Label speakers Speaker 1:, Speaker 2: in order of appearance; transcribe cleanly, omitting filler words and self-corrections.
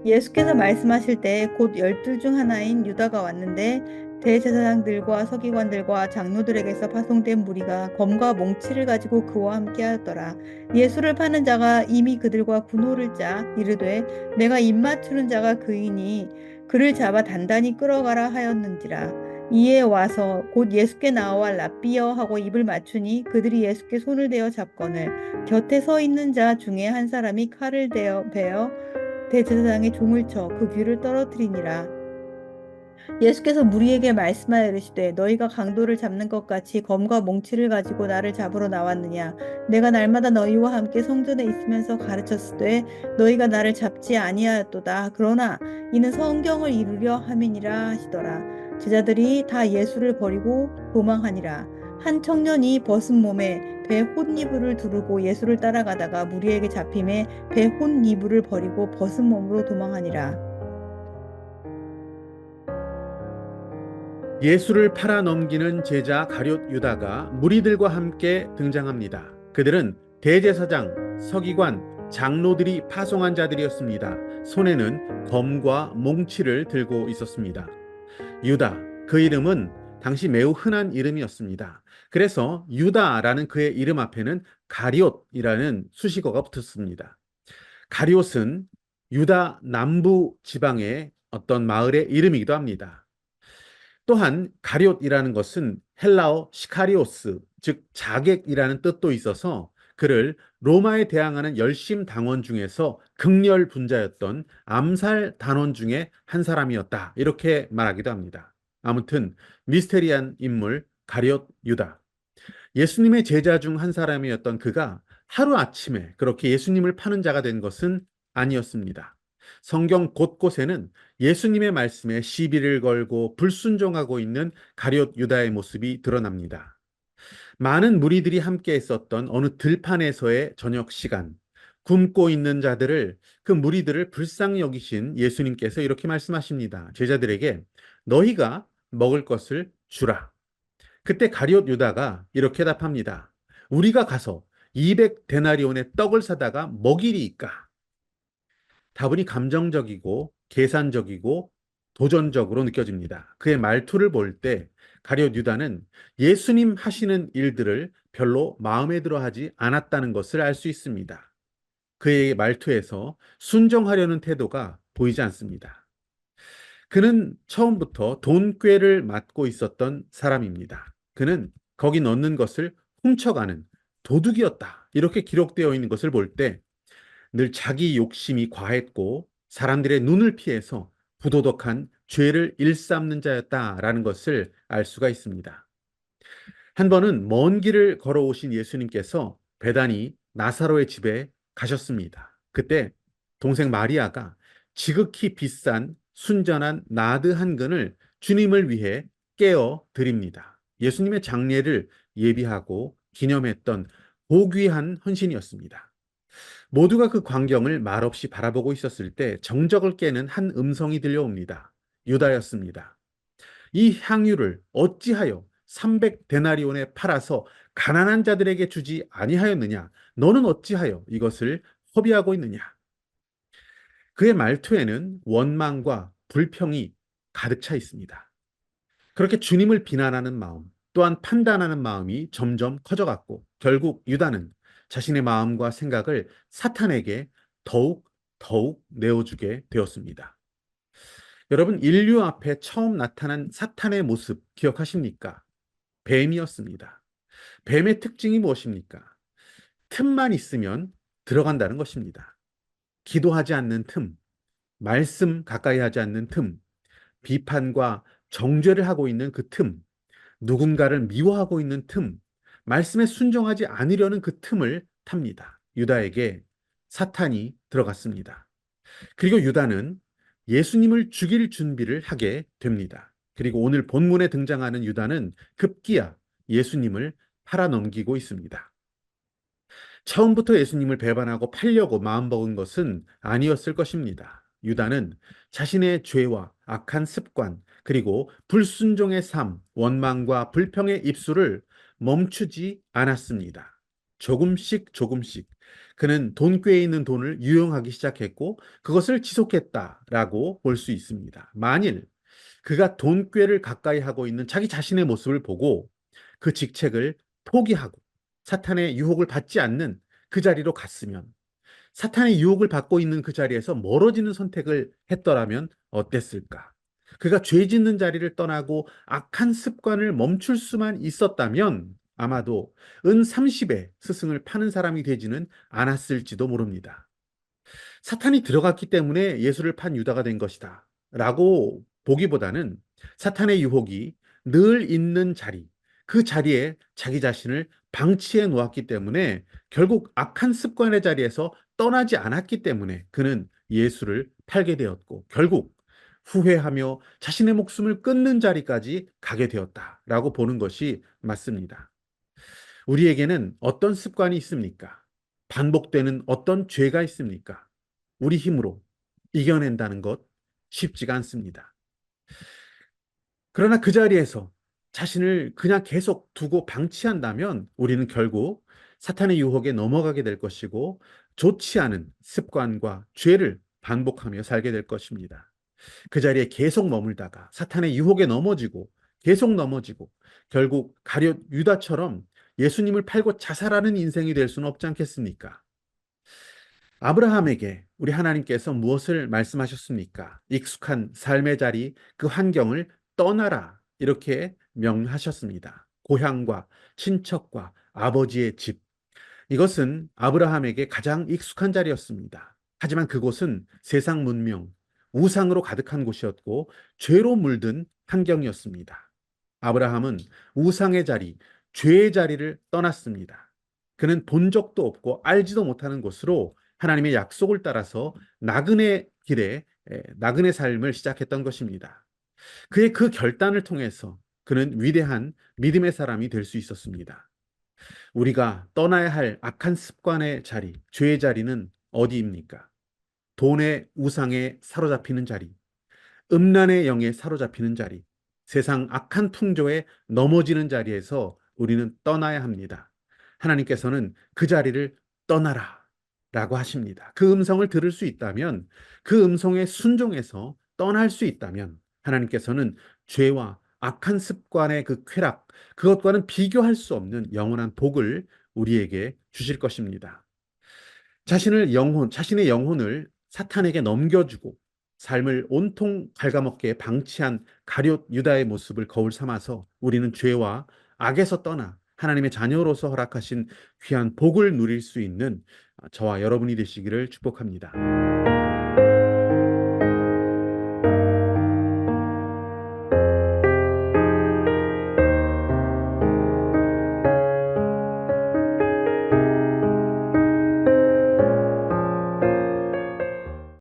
Speaker 1: 예수께서 말씀하실 때 곧 열둘 중 하나인 유다가 왔는데 대제사장들과 서기관들과 장로들에게서 파송된 무리가 검과 몽치를 가지고 그와 함께 하였더라. 예수를 파는 자가 이미 그들과 군호를 짜 이르되 내가 입맞추는 자가 그이니 그를 잡아 단단히 끌어가라 하였는지라. 이에 와서 곧 예수께 나와 랍비여 하고 입을 맞추니 그들이 예수께 손을 대어 잡거늘 곁에 서 있는 자 중에 한 사람이 칼을 베어 대제사장의 종을 쳐 그 귀를 떨어뜨리니라. 예수께서 무리에게 말씀하여 이르시되 너희가 강도를 잡는 것 같이 검과 몽치를 가지고 나를 잡으러 나왔느냐. 내가 날마다 너희와 함께 성전에 있으면서 가르쳤으되 너희가 나를 잡지 아니하였도다. 그러나 이는 성경을 이루려 함이니라 하시더라. 제자들이 다 예수를 버리고 도망하니라. 한 청년이 벗은 몸에 배 혼이불을 두르고 예수를 따라가다가 무리에게 잡힘에 배 혼이불을 버리고 벗은 몸으로 도망하니라.
Speaker 2: 예수를 팔아 넘기는 제자 가룟 유다가 무리들과 함께 등장합니다. 그들은 대제사장, 서기관, 장로들이 파송한 자들이었습니다. 손에는 검과 몽치를 들고 있었습니다. 유다, 그 이름은 당시 매우 흔한 이름이었습니다. 그래서 유다라는 그의 이름 앞에는 가룟이라는 수식어가 붙었습니다. 가룟은 유다 남부 지방의 어떤 마을의 이름이기도 합니다. 또한 가룟이라는 것은 헬라어 시카리오스, 즉 자객이라는 뜻도 있어서 그를 로마에 대항하는 열심 당원 중에서 극렬 분자였던 암살 단원 중에 한 사람이었다. 이렇게 말하기도 합니다. 아무튼 미스테리한 인물 가룟 유다. 예수님의 제자 중 한 사람이었던 그가 하루아침에 그렇게 예수님을 파는 자가 된 것은 아니었습니다. 성경 곳곳에는 예수님의 말씀에 시비를 걸고 불순종하고 있는 가룟 유다의 모습이 드러납니다. 많은 무리들이 함께 있었던 어느 들판에서의 저녁 시간, 굶고 있는 자들을 그 무리들을 불쌍히 여기신 예수님께서 이렇게 말씀하십니다. 제자들에게 너희가 먹을 것을 주라. 그때 가룟 유다가 이렇게 답합니다. 우리가 가서 200데나리온의 떡을 사다가 먹이리이까? 다분히 감정적이고 계산적이고 도전적으로 느껴집니다. 그의 말투를 볼 때 가룟 유다는 예수님 하시는 일들을 별로 마음에 들어 하지 않았다는 것을 알 수 있습니다. 그의 말투에서 순종하려는 태도가 보이지 않습니다. 그는 처음부터 돈꾀를 맡고 있었던 사람입니다. 그는 거기 넣는 것을 훔쳐가는 도둑이었다. 이렇게 기록되어 있는 것을 볼 때 늘 자기 욕심이 과했고 사람들의 눈을 피해서 부도덕한 죄를 일삼는 자였다라는 것을 알 수가 있습니다. 한 번은 먼 길을 걸어오신 예수님께서 베다니 나사로의 집에 가셨습니다. 그때 동생 마리아가 지극히 비싼 순전한 나드 한 근을 주님을 위해 깨어 드립니다. 예수님의 장례를 예비하고 기념했던 고귀한 헌신이었습니다. 모두가 그 광경을 말없이 바라보고 있었을 때 정적을 깨는 한 음성이 들려옵니다. 유다였습니다. 이 향유를 어찌하여 300데나리온에 팔아서 가난한 자들에게 주지 아니하였느냐? 너는 어찌하여 이것을 허비하고 있느냐? 그의 말투에는 원망과 불평이 가득 차 있습니다. 그렇게 주님을 비난하는 마음, 또한 판단하는 마음이 점점 커져갔고 결국 유다는 자신의 마음과 생각을 사탄에게 더욱 내어주게 되었습니다. 여러분, 인류 앞에 처음 나타난 사탄의 모습 기억하십니까? 뱀이었습니다. 뱀의 특징이 무엇입니까? 틈만 있으면 들어간다는 것입니다. 기도하지 않는 틈, 말씀 가까이 하지 않는 틈, 비판과 정죄를 하고 있는 그 틈, 누군가를 미워하고 있는 틈, 말씀에 순종하지 않으려는 그 틈을 탑니다. 유다에게 사탄이 들어갔습니다. 그리고 유다는 예수님을 죽일 준비를 하게 됩니다. 그리고 오늘 본문에 등장하는 유다는 급기야 예수님을 팔아넘기고 있습니다. 처음부터 예수님을 배반하고 팔려고 마음먹은 것은 아니었을 것입니다. 유다는 자신의 죄와 악한 습관, 그리고 불순종의 삶, 원망과 불평의 입술을 멈추지 않았습니다. 조금씩 조금씩 그는 돈꾀에 있는 돈을 유용하기 시작했고 그것을 지속했다라고 볼 수 있습니다. 만일 그가 돈꾀를 가까이 하고 있는 자기 자신의 모습을 보고 그 직책을 포기하고 사탄의 유혹을 받지 않는 그 자리로 갔으면, 사탄의 유혹을 받고 있는 그 자리에서 멀어지는 선택을 했더라면 어땠을까? 그가 죄 짓는 자리를 떠나고 악한 습관을 멈출 수만 있었다면 아마도 은 30의 스승을 파는 사람이 되지는 않았을지도 모릅니다. 사탄이 들어갔기 때문에 예수를 판 유다가 된 것이다 라고 보기보다는 사탄의 유혹이 늘 있는 자리, 그 자리에 자기 자신을 방치해 놓았기 때문에 결국 악한 습관의 자리에서 떠나지 않았기 때문에 그는 예수를 팔게 되었고 결국 후회하며 자신의 목숨을 끊는 자리까지 가게 되었다라고 보는 것이 맞습니다. 우리에게는 어떤 습관이 있습니까? 반복되는 어떤 죄가 있습니까? 우리 힘으로 이겨낸다는 것 쉽지가 않습니다. 그러나 그 자리에서 자신을 그냥 계속 두고 방치한다면 우리는 결국 사탄의 유혹에 넘어가게 될 것이고 좋지 않은 습관과 죄를 반복하며 살게 될 것입니다. 그 자리에 계속 머물다가 사탄의 유혹에 넘어지고 계속 넘어지고 결국 가룟 유다처럼 예수님을 팔고 자살하는 인생이 될 수는 없지 않겠습니까? 아브라함에게 우리 하나님께서 무엇을 말씀하셨습니까? 익숙한 삶의 자리, 그 환경을 떠나라. 이렇게 명하셨습니다. 고향과 친척과 아버지의 집. 이것은 아브라함에게 가장 익숙한 자리였습니다. 하지만 그곳은 세상 문명, 우상으로 가득한 곳이었고 죄로 물든 환경이었습니다. 아브라함은 우상의 자리, 죄의 자리를 떠났습니다. 그는 본 적도 없고 알지도 못하는 곳으로 하나님의 약속을 따라서 나그네 길에 나그네 삶을 시작했던 것입니다. 그의 그 결단을 통해서 그는 위대한 믿음의 사람이 될 수 있었습니다. 우리가 떠나야 할 악한 습관의 자리, 죄의 자리는 어디입니까? 돈의 우상에 사로잡히는 자리, 음란의 영에 사로잡히는 자리, 세상 악한 풍조에 넘어지는 자리에서 우리는 떠나야 합니다. 하나님께서는 그 자리를 떠나라 라고 하십니다. 그 음성을 들을 수 있다면, 그 음성에 순종해서 떠날 수 있다면 하나님께서는 죄와 악한 습관의 그 쾌락, 그것과는 비교할 수 없는 영원한 복을 우리에게 주실 것입니다. 자신의 영혼을 사탄에게 넘겨주고 삶을 온통 갉아먹게 방치한 가룟 유다의 모습을 거울 삼아서 우리는 죄와 악에서 떠나 하나님의 자녀로서 허락하신 귀한 복을 누릴 수 있는 저와 여러분이 되시기를 축복합니다.